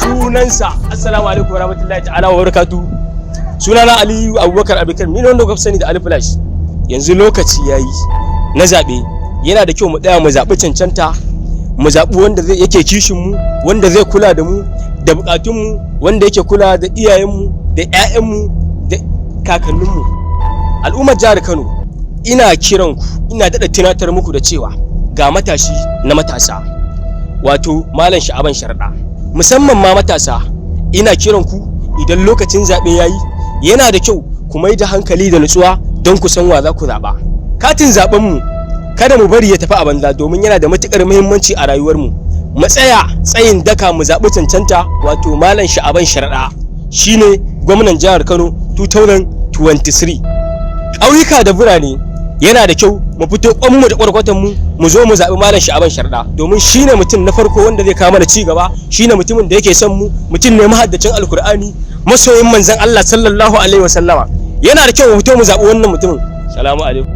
sunansa. Assalamu alaikum warahmatullahi ta'ala wa barakatuh. Sunana Aliyu Abubakar Abubakar, ni ne wanda kuka sani da Ali Flash. Yanzu lokaci yayi na zabe, yana da kyau mu tsaya mu zabi cancanta, mu zabi wanda zai yake kishin mu, wanda zai kula da mu da bukatun mu, wanda yake kula da iyayen mu da ƴaƴan mu da kakannin mu. Al'ummar jihar Kano, ina kiran ku, ina dada tunatar muku da cewa ga matashi na matasa, wato Malam Sha'aban Sharaɗa. Musamman ma matasa, ina kiran ku idan lokacin zaɓe yayi, yana da kyau ku mai da hankali da nutsuwa don ku san wa za ku zaɓa. Katin zaɓen mu kada mu bari ya tafi a banza, domin yana da matuƙar muhimmanci a rayuwar mu. Mu tsaya tsayin daka mu zaɓi cancanta, wato Malam Sha'aban Sharaɗa shine gwamnan jihar Kano 2023. Ƙauyuka da birane yana da kyau mu fito kwanmu da kwarkwatan mu zo mu zaɓi Malam Sha'aban Sharaɗa, domin shine mutum na farko wanda zai kawo mana ci gaba, shine mutumin da yake son mu, mutum ne mahaddacin Alkur'ani, masoyin manzon Allah sallallahu alaihi wasallama. Yana da kyau mu fito mu zaɓi wannan mutumin. Salamu alaikum.